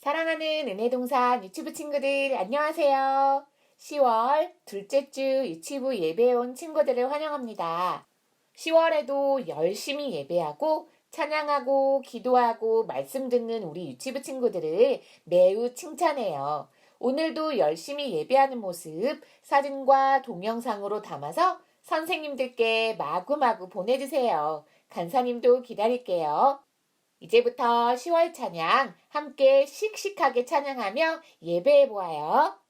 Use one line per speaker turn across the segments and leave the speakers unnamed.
사랑하는 은혜동산 유치부 친구들 안녕하세요. 10월 둘째 주 유치부 예배에 온 친구들을 환영합니다. 10월에도 열심히 예배하고 찬양하고 기도하고 말씀 듣는 우리 유치부 친구들을 매우 칭찬해요. 오늘도 열심히 예배하는 모습 사진과 동영상으로 담아서 선생님들께 마구마구 보내주세요. 간사님도 기다릴게요. 이제부터 10월 찬양 함께 씩씩하게 찬양하며 예배해 보아요.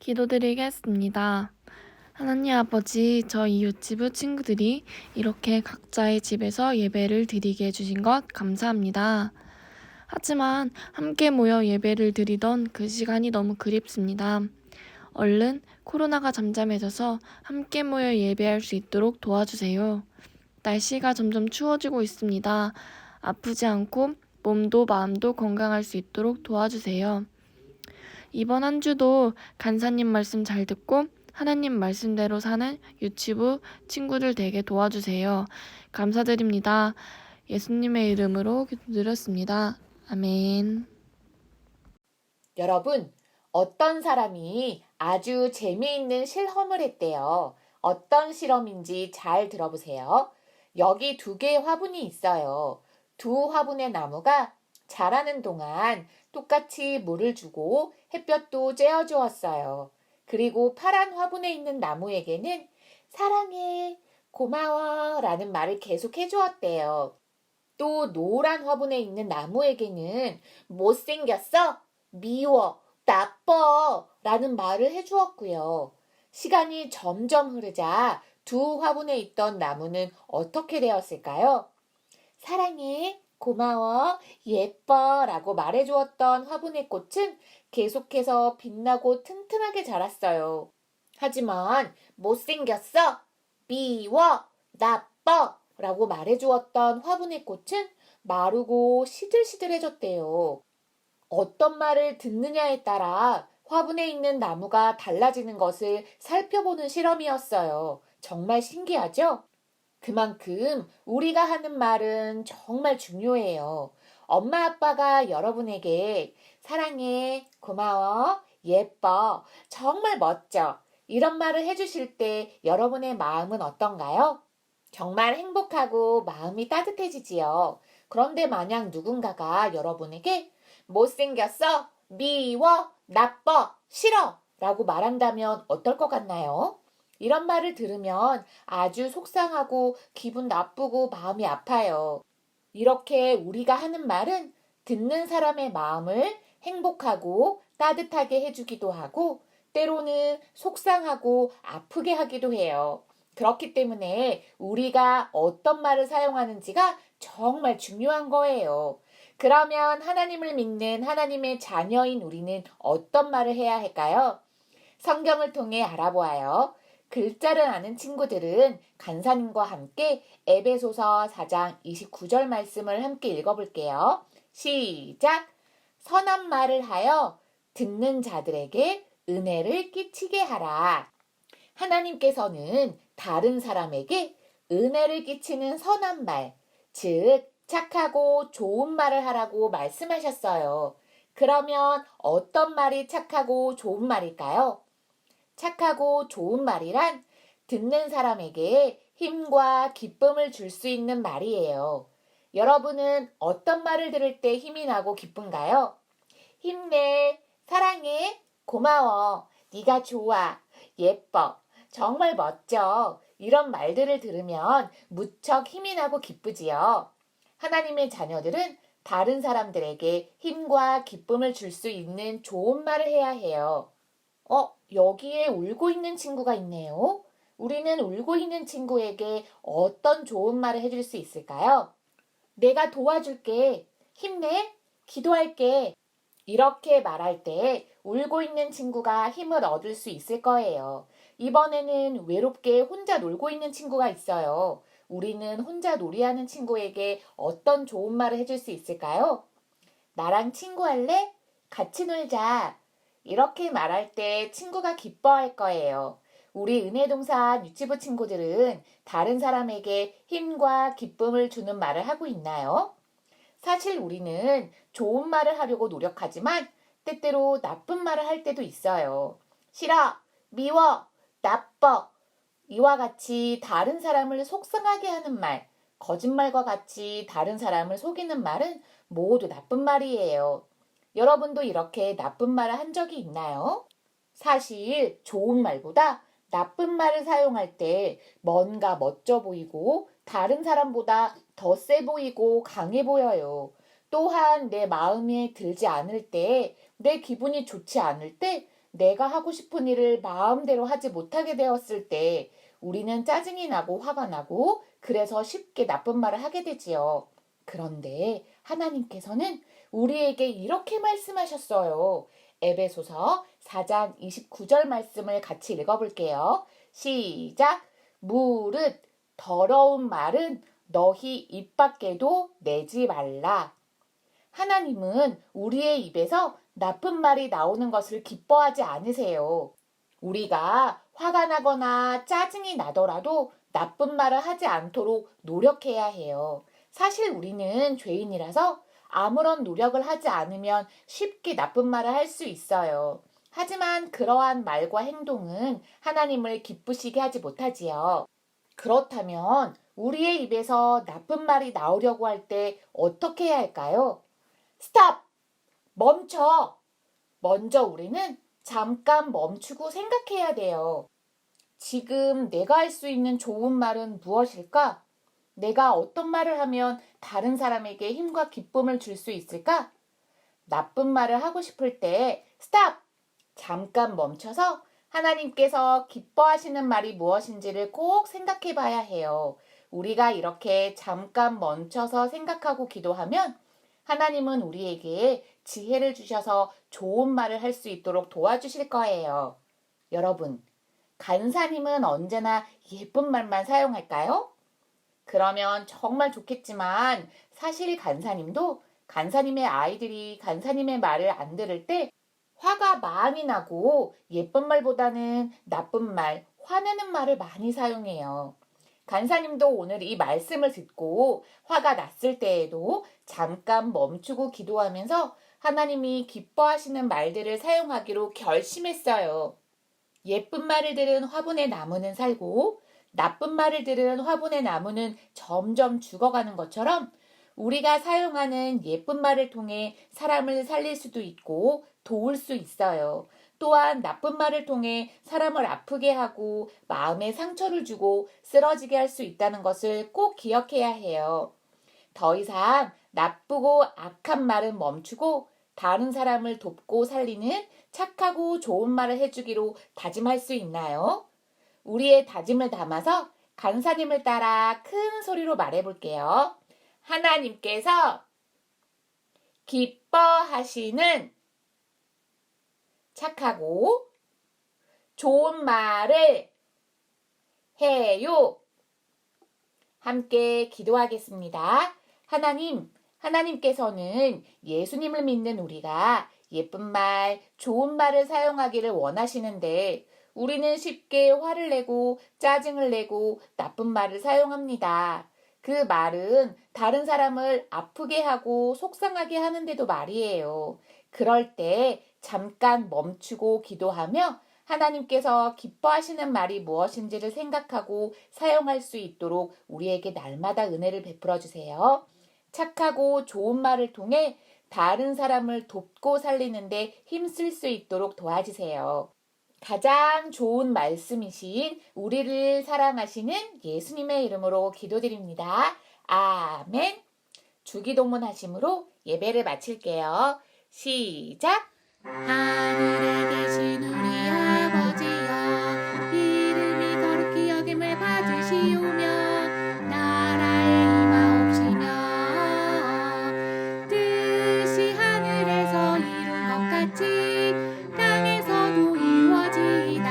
기도드리겠습니다. 하나님 아버지, 저희 유치부 친구들이 이렇게 각자의 집에서 예배를 드리게 해주신 것 감사합니다. 하지만 함께 모여 예배를 드리던 그 시간이 너무 그립습니다. 얼른 코로나가 잠잠해져서 함께 모여 예배할 수 있도록 도와주세요. 날씨가 점점 추워지고 있습니다. 아프지 않고 몸도 마음도 건강할 수 있도록 도와주세요. 이번 한 주도 간사님 말씀 잘 듣고 하나님 말씀대로 사는 유치부 친구들 되게 도와주세요. 감사드립니다. 예수님의 이름으로 기도드렸습니다. 아멘.
여러분, 어떤 사람이 아주 재미있는 실험을 했대요. 어떤 실험인지 잘 들어보세요. 여기 2개의 화분이 있어요. 2 화분의 나무가 자라는 동안 똑같이 물을 주고 햇볕도 쬐어주었어요. 그리고 파란 화분에 있는 나무에게는 사랑해, 고마워 라는 말을 계속 해주었대요. 또 노란 화분에 있는 나무에게는 못생겼어, 미워, 나빠 라는 말을 해주었고요. 시간이 점점 흐르자 2 화분에 있던 나무는 어떻게 되었을까요? 사랑해, 고마워, 예뻐 라고 말해주었던 화분의 꽃은 계속해서 빛나고 튼튼하게 자랐어요. 하지만 못생겼어, 미워, 나빠 라고 말해주었던 화분의 꽃은 마르고 시들시들해졌대요. 어떤 말을 듣느냐에 따라 화분에 있는 나무가 달라지는 것을 살펴보는 실험이었어요. 정말 신기하죠? 그만큼 우리가 하는 말은 정말 중요해요. 엄마 아빠가 여러분에게 사랑해, 고마워, 예뻐, 정말 멋져 이런 말을 해주실 때 여러분의 마음은 어떤가요? 정말 행복하고 마음이 따뜻해지지요. 그런데 만약 누군가가 여러분에게 못생겼어, 미워, 나빠, 싫어 라고 말한다면 어떨 것 같나요? 이런 말을 들으면 아주 속상하고 기분 나쁘고 마음이 아파요. 이렇게 우리가 하는 말은 듣는 사람의 마음을 행복하고 따뜻하게 해주기도 하고 때로는 속상하고 아프게 하기도 해요. 그렇기 때문에 우리가 어떤 말을 사용하는지가 정말 중요한 거예요. 그러면 하나님을 믿는 하나님의 자녀인 우리는 어떤 말을 해야 할까요? 성경을 통해 알아보아요. 글자를 아는 친구들은 간사님과 함께 에베소서 4장 29절 말씀을 함께 읽어볼게요. 시작! 선한 말을 하여 듣는 자들에게 은혜를 끼치게 하라. 하나님께서는 다른 사람에게 은혜를 끼치는 선한 말, 즉 착하고 좋은 말을 하라고 말씀하셨어요. 그러면 어떤 말이 착하고 좋은 말일까요? 착하고 좋은 말이란 듣는 사람에게 힘과 기쁨을 줄 수 있는 말이에요. 여러분은 어떤 말을 들을 때 힘이 나고 기쁜가요? 힘내, 사랑해, 고마워, 네가 좋아, 예뻐, 정말 멋져. 이런 말들을 들으면 무척 힘이 나고 기쁘지요. 하나님의 자녀들은 다른 사람들에게 힘과 기쁨을 줄 수 있는 좋은 말을 해야 해요. 여기에 울고 있는 친구가 있네요. 우리는 울고 있는 친구에게 어떤 좋은 말을 해줄 수 있을까요? 내가 도와줄게. 힘내. 기도할게. 이렇게 말할 때 울고 있는 친구가 힘을 얻을 수 있을 거예요. 이번에는 외롭게 혼자 놀고 있는 친구가 있어요. 우리는 혼자 놀이하는 친구에게 어떤 좋은 말을 해줄 수 있을까요? 나랑 친구할래? 같이 놀자. 이렇게 말할 때 친구가 기뻐할 거예요. 우리 은혜동산 유치부 친구들은 다른 사람에게 힘과 기쁨을 주는 말을 하고 있나요? 사실 우리는 좋은 말을 하려고 노력하지만 때때로 나쁜 말을 할 때도 있어요. 싫어, 미워, 나빠. 이와 같이 다른 사람을 속상하게 하는 말, 거짓말과 같이 다른 사람을 속이는 말은 모두 나쁜 말이에요. 여러분도 이렇게 나쁜 말을 한 적이 있나요? 사실 좋은 말보다 나쁜 말을 사용할 때 뭔가 멋져 보이고 다른 사람보다 더 세 보이고 강해 보여요. 또한 내 마음에 들지 않을 때, 내 기분이 좋지 않을 때, 내가 하고 싶은 일을 마음대로 하지 못하게 되었을 때 우리는 짜증이 나고 화가 나고 그래서 쉽게 나쁜 말을 하게 되지요. 그런데 하나님께서는 우리에게 이렇게 말씀하셨어요. 에베소서 4장 29절 말씀을 같이 읽어볼게요. 시작! 무릇 더러운 말은 너희 입 밖에도 내지 말라. 하나님은 우리의 입에서 나쁜 말이 나오는 것을 기뻐하지 않으세요. 우리가 화가 나거나 짜증이 나더라도 나쁜 말을 하지 않도록 노력해야 해요. 사실 우리는 죄인이라서 아무런 노력을 하지 않으면 쉽게 나쁜 말을 할 수 있어요. 하지만 그러한 말과 행동은 하나님을 기쁘시게 하지 못하지요. 그렇다면 우리의 입에서 나쁜 말이 나오려고 할 때 어떻게 해야 할까요? 스탑! 멈춰! 먼저 우리는 잠깐 멈추고 생각해야 돼요. 지금 내가 할 수 있는 좋은 말은 무엇일까? 내가 어떤 말을 하면 다른 사람에게 힘과 기쁨을 줄 수 있을까? 나쁜 말을 하고 싶을 때 스탑! 잠깐 멈춰서 하나님께서 기뻐하시는 말이 무엇인지를 꼭 생각해 봐야 해요. 우리가 이렇게 잠깐 멈춰서 생각하고 기도하면 하나님은 우리에게 지혜를 주셔서 좋은 말을 할 수 있도록 도와주실 거예요. 여러분, 간사님은 언제나 예쁜 말만 사용할까요? 그러면 정말 좋겠지만 사실 간사님의 아이들이 간사님의 말을 안 들을 때 화가 많이 나고 예쁜 말보다는 나쁜 말, 화내는 말을 많이 사용해요. 간사님도 오늘 이 말씀을 듣고 화가 났을 때에도 잠깐 멈추고 기도하면서 하나님이 기뻐하시는 말들을 사용하기로 결심했어요. 예쁜 말을 들은 화분의 나무는 살고 나쁜 말을 들은 화분의 나무는 점점 죽어가는 것처럼 우리가 사용하는 예쁜 말을 통해 사람을 살릴 수도 있고 도울 수 있어요. 또한 나쁜 말을 통해 사람을 아프게 하고 마음에 상처를 주고 쓰러지게 할 수 있다는 것을 꼭 기억해야 해요. 더 이상 나쁘고 악한 말은 멈추고 다른 사람을 돕고 살리는 착하고 좋은 말을 해주기로 다짐할 수 있나요? 우리의 다짐을 담아서 간사님을 따라 큰 소리로 말해볼게요. 하나님께서 기뻐하시는 착하고 좋은 말을 해요. 함께 기도하겠습니다. 하나님께서는 예수님을 믿는 우리가 예쁜 말, 좋은 말을 사용하기를 원하시는데 우리는 쉽게 화를 내고 짜증을 내고 나쁜 말을 사용합니다. 그 말은 다른 사람을 아프게 하고 속상하게 하는데도 말이에요. 그럴 때 잠깐 멈추고 기도하며 하나님께서 기뻐하시는 말이 무엇인지를 생각하고 사용할 수 있도록 우리에게 날마다 은혜를 베풀어 주세요. 착하고 좋은 말을 통해 다른 사람을 돕고 살리는데 힘쓸 수 있도록 도와주세요. 가장 좋은 말씀이신 우리를 사랑하시는 예수님의 이름으로 기도드립니다. 아멘. 주기도문 하심으로 예배를 마칠게요. 시작!
하늘에 계신 우리 아버지여, 이름이 거룩히 여김을 받으시오며 나라의 임하옵시며 뜻이 하늘에서 이룬 것 같이 땅에서도 이루어지이다.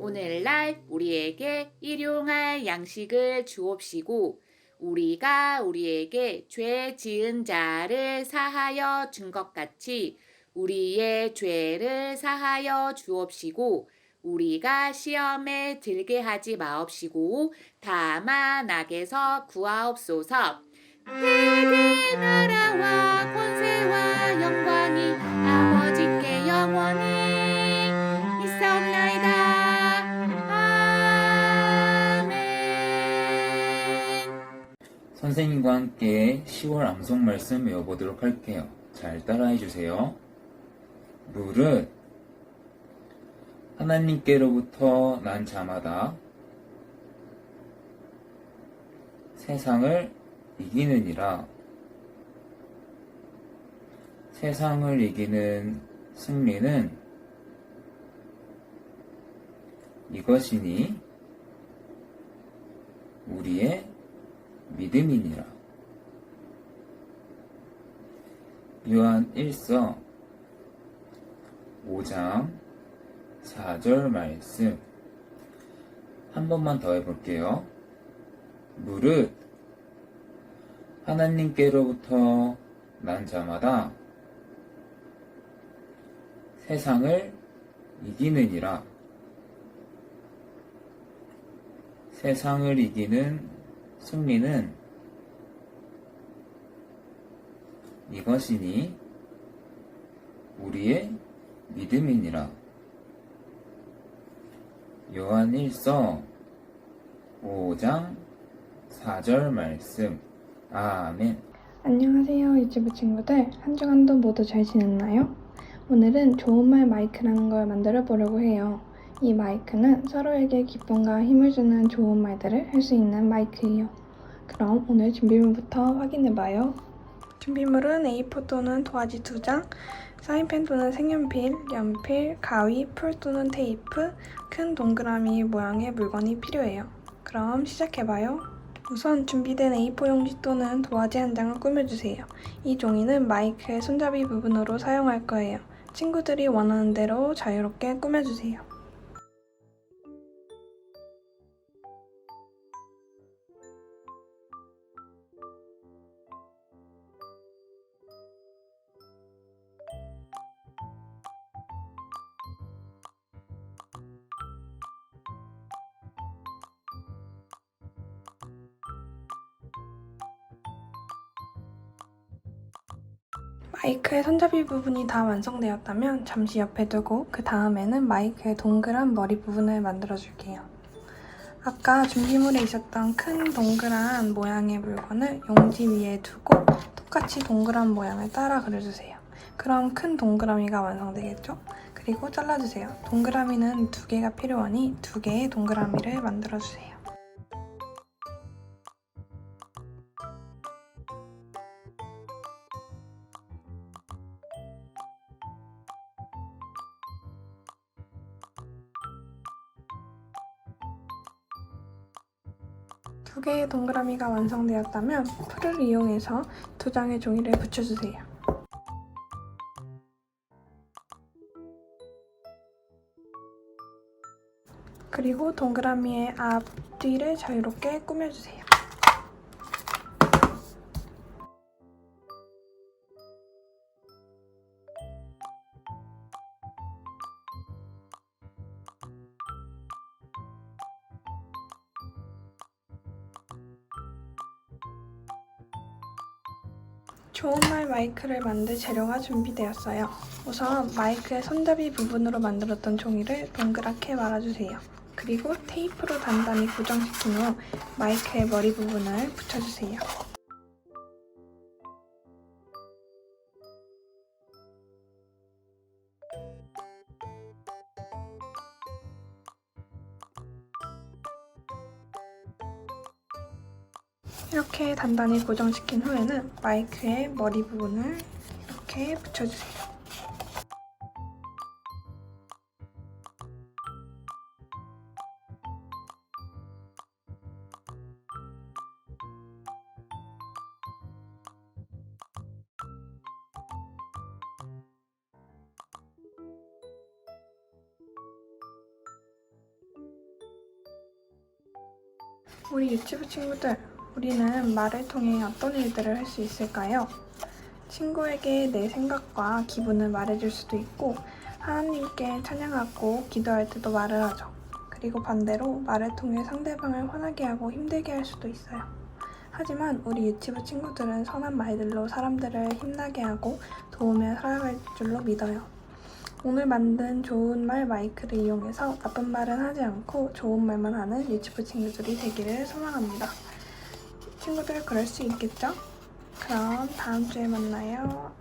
오늘날 우리에게 일용할 양식을 주옵시고 우리가 우리에게 죄 지은 자를 사하여 준 것 같이 우리의 죄를 사하여 주옵시고 우리가 시험에 들게 하지 마옵시고 다만 악에서 구하옵소서. 대개 나라와 권세와 영광이 아버지께 영원히 있사옵나이다.
선생님과 함께 10월 암송 말씀 외워보도록 할게요. 잘 따라해 주세요. 무릇 하나님께로부터 난 자마다 세상을 이기느니라. 세상을 이기는 승리는 이것이니 우리의 믿음이니라. 요한 1서 5장 4절 말씀 한 번만 더 해볼게요. 무릇 하나님께로부터 난 자마다 세상을 이기느니라. 세상을 이기는 승리는 이것이니 우리의 믿음이니라. 요한 1서 5장 4절 말씀. 아멘.
안녕하세요, 유치부 친구들. 한 주간도 모두 잘 지냈나요? 오늘은 좋은 말 마이크라는 걸 만들어 보려고 해요. 이 마이크는 서로에게 기쁨과 힘을 주는 좋은 말들을 할 수 있는 마이크예요. 그럼 오늘 준비물부터 확인해봐요. 준비물은 A4 또는 도화지 2장, 사인펜 또는 색연필, 연필, 가위, 풀 또는 테이프, 큰 동그라미 모양의 물건이 필요해요. 그럼 시작해봐요. 우선 준비된 A4 용지 또는 도화지 한 장을 꾸며주세요. 이 종이는 마이크의 손잡이 부분으로 사용할 거예요. 친구들이 원하는 대로 자유롭게 꾸며주세요. 마이크의 손잡이 부분이 다 완성되었다면 잠시 옆에 두고 그 다음에는 마이크의 동그란 머리 부분을 만들어줄게요. 아까 준비물에 있었던 큰 동그란 모양의 물건을 용지 위에 두고 똑같이 동그란 모양을 따라 그려주세요. 그럼 큰 동그라미가 완성되겠죠? 그리고 잘라주세요. 동그라미는 2개가 필요하니 2개의 동그라미를 만들어주세요.
두 개의 동그라미가 완성되었다면 풀을 이용해서 두 장의 종이를 붙여주세요. 그리고 동그라미의 앞, 뒤를 자유롭게 꾸며주세요. 좋은 말 마이크를 만들 재료가 준비되었어요. 우선 마이크의 손잡이 부분으로 만들었던 종이를 동그랗게 말아주세요. 그리고 테이프로 단단히 고정시킨 후 마이크의 머리 부분을 붙여주세요. 이렇게 단단히 고정시킨 후에는 마이크의 머리 부분을 이렇게 붙여주세요. 우리 유치부 친구들, 우리는 말을 통해 어떤 일들을 할 수 있을까요? 친구에게 내 생각과 기분을 말해줄 수도 있고 하나님께 찬양하고 기도할 때도 말을 하죠. 그리고 반대로 말을 통해 상대방을 화나게 하고 힘들게 할 수도 있어요. 하지만 우리 유치부 친구들은 선한 말들로 사람들을 힘나게 하고 도우며 살아갈 줄로 믿어요. 오늘 만든 좋은 말 마이크를 이용해서 나쁜 말은 하지 않고 좋은 말만 하는 유치부 친구들이 되기를 소망합니다. 친구들 그럴 수 있겠죠? 그럼 다음 주에 만나요.